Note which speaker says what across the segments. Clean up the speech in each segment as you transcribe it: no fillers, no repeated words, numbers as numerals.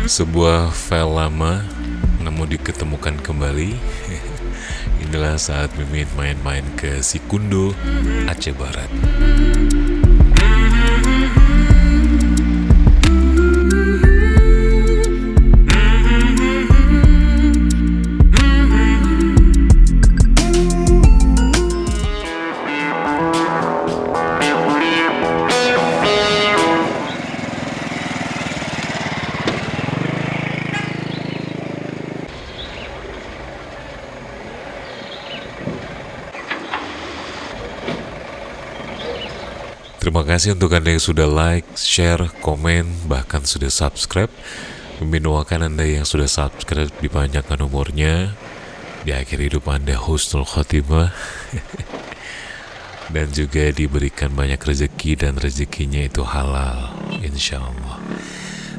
Speaker 1: Sebuah file lama namun diketemukan kembali. Inilah saat Mimin main-main ke Sikundo, Aceh Barat. Terima kasih untuk Anda yang sudah like, share, komen, bahkan sudah subscribe. Mimin doakan Anda yang sudah subscribe dipanjangkan umurnya, di akhir hidup Anda husnul khotimah, dan juga diberikan banyak rezeki dan rezekinya itu halal, insya Allah.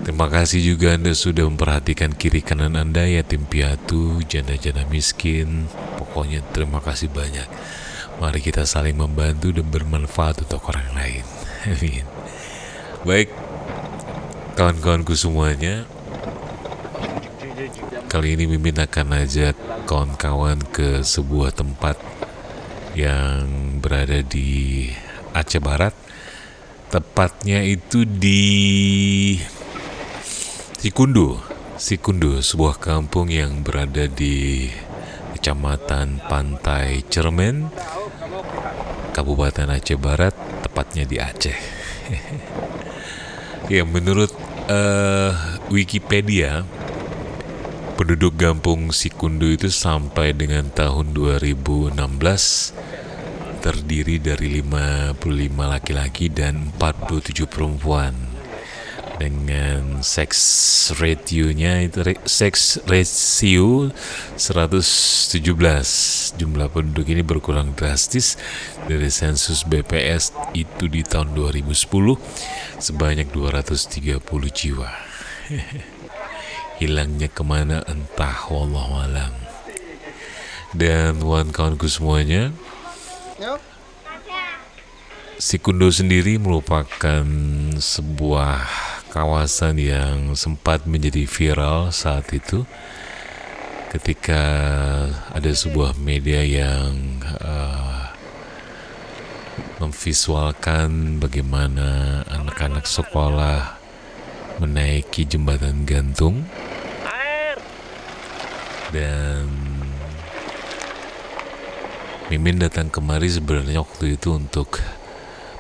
Speaker 1: Terima kasih juga Anda sudah memperhatikan kiri kanan Anda, yatim piatu, janda-janda miskin. Pokoknya terima kasih banyak. Mari kita saling membantu dan bermanfaat untuk orang lain. Amin. Baik, kawan-kawanku semuanya, kali ini Mimin akan ajak kawan-kawan ke sebuah tempat yang berada di Aceh Barat. Tepatnya itu di Sikundo, sebuah kampung yang berada di Kecamatan Pantai Cermen, Kabupaten Aceh Barat, tepatnya di Aceh. Ya, menurut Wikipedia, penduduk kampung Sikundo itu sampai dengan tahun 2016 terdiri dari 55 laki-laki dan 47 perempuan. Dengan seks ratio-nya itu seks ratio 117. Jumlah penduduk ini berkurang drastis dari sensus BPS itu di tahun 2010 sebanyak 230 jiwa. Hilangnya kemana entah, wallahualam. Dan kawan-kawanku semuanya, Sikundo sendiri merupakan sebuah kawasan yang sempat menjadi viral saat itu ketika ada sebuah media yang memvisualkan bagaimana anak-anak sekolah menaiki jembatan gantung, dan Mimin datang kemari sebenarnya waktu itu untuk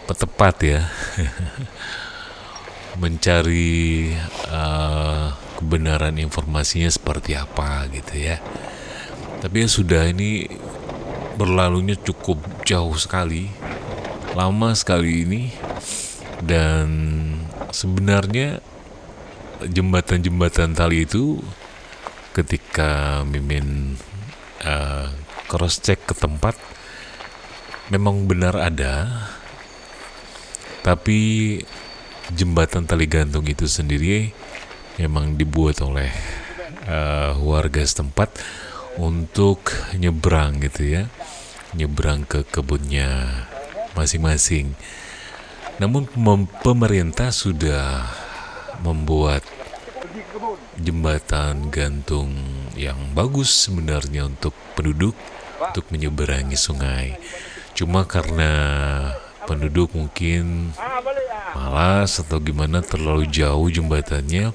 Speaker 1: tepat ya mencari kebenaran informasinya seperti apa gitu ya. Tapi ya sudah, ini berlalunya cukup jauh sekali, lama sekali ini. Dan sebenarnya jembatan-jembatan tali itu ketika Mimin cross check ke tempat memang benar ada, tapi jembatan tali gantung itu sendiri memang dibuat oleh warga setempat untuk nyebrang gitu ya, nyebrang ke kebunnya masing-masing. Namun pemerintah sudah membuat jembatan gantung yang bagus sebenarnya untuk penduduk untuk menyeberangi sungai. Cuma karena penduduk mungkin malas atau gimana, terlalu jauh jembatannya,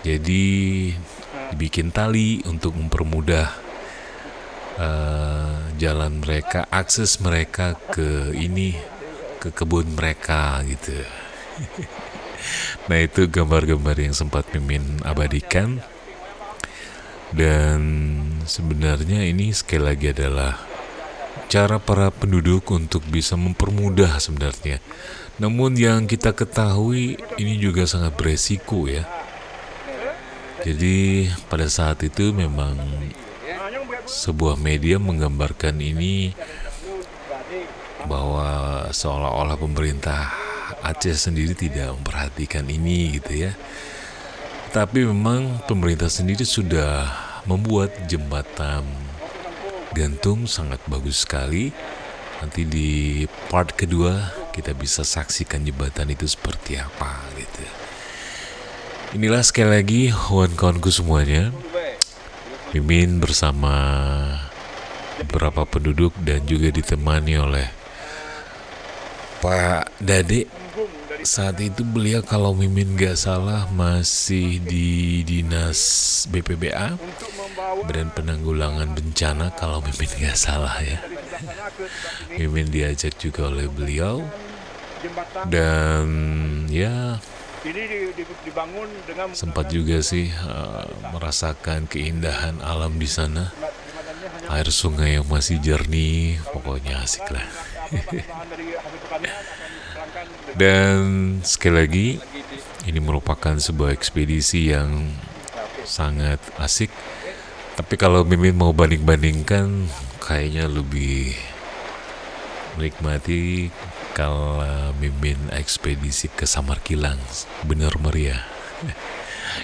Speaker 1: jadi dibikin tali untuk mempermudah jalan mereka, akses mereka ke kebun mereka gitu. Nah, itu gambar-gambar yang sempat Mimin abadikan. Dan sebenarnya ini sekali lagi adalah cara para penduduk untuk bisa mempermudah sebenarnya. Namun yang kita ketahui ini juga sangat beresiko ya. Jadi pada saat itu memang sebuah media menggambarkan ini bahwa seolah-olah pemerintah Aceh sendiri tidak memperhatikan ini gitu ya. Tapi memang pemerintah sendiri sudah membuat jembatan gantung sangat bagus sekali. Nanti di part kedua kita bisa saksikan jembatan itu seperti apa gitu. Inilah sekali lagi kawan-kawanku semuanya, Mimin bersama beberapa penduduk dan juga ditemani oleh Pak Dade. Saat itu beliau kalau Mimin gak salah masih di Dinas BPBA, Badan Penanggulangan Bencana, kalau Mimin gak salah ya. Mimin diajak juga oleh beliau dan ya sempat juga sih merasakan keindahan alam di sana. Air sungai yang masih jernih, pokoknya asik lah. Dan sekali lagi, ini merupakan sebuah ekspedisi yang sangat asik. Tapi kalau Mimin mau banding-bandingkan, kayaknya lebih menikmati kalau Mimin ekspedisi ke Samarkilang, bener meriah.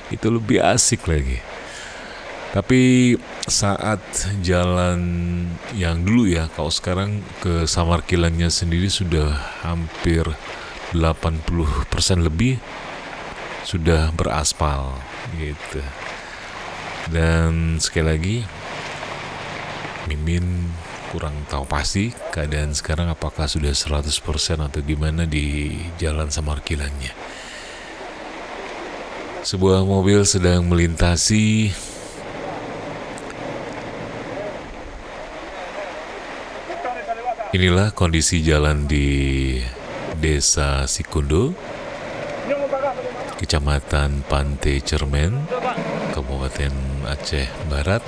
Speaker 1: Itu lebih asik lagi. Tapi saat jalan yang dulu ya, kalau sekarang ke Samarkilangnya sendiri sudah hampir 80% lebih sudah beraspal gitu. Dan sekali lagi, Mimin kurang tahu pasti keadaan sekarang apakah sudah 100% atau gimana di jalan Samarkilangnya. Sebuah mobil sedang melintasi Inilah kondisi jalan di Desa Sikundo, Kecamatan Pantai Cermen, Kabupaten Aceh Barat.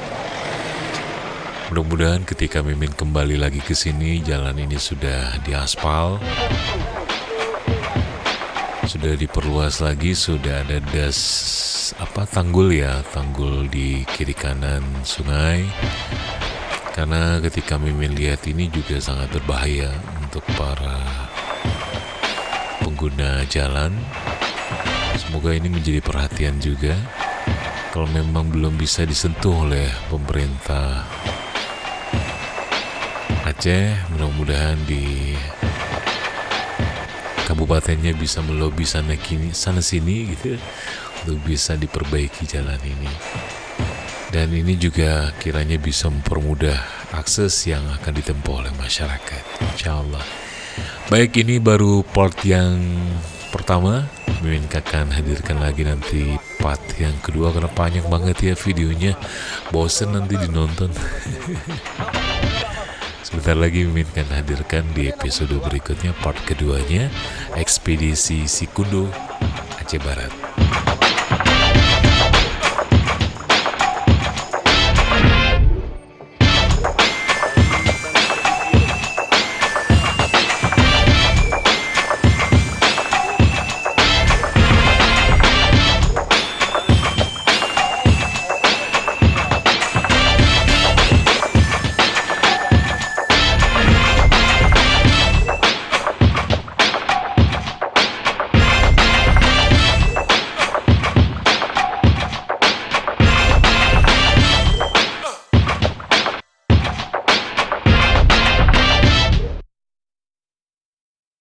Speaker 1: Mudah-mudahan ketika Mimin kembali lagi ke sini, jalan ini sudah diaspal, sudah diperluas lagi, sudah ada tanggul ya, tanggul di kiri kanan sungai. Karena ketika Mimin lihat ini juga sangat berbahaya untuk para pengguna jalan. Semoga ini menjadi perhatian juga. Kalau memang belum bisa disentuh oleh pemerintah Aceh, mudah-mudahan di kabupatennya bisa melobi sana sini gitu untuk bisa diperbaiki jalan ini. Dan ini juga kiranya bisa mempermudah akses yang akan ditempuh oleh masyarakat, insya Allah. Baik, ini baru part yang pertama. Mimin akan hadirkan lagi nanti part yang kedua, karena panjang banget ya videonya, bosen nanti dinonton. Sebentar lagi Mimin akan hadirkan di episode berikutnya part keduanya, Ekspedisi Sikundo, Aceh Barat.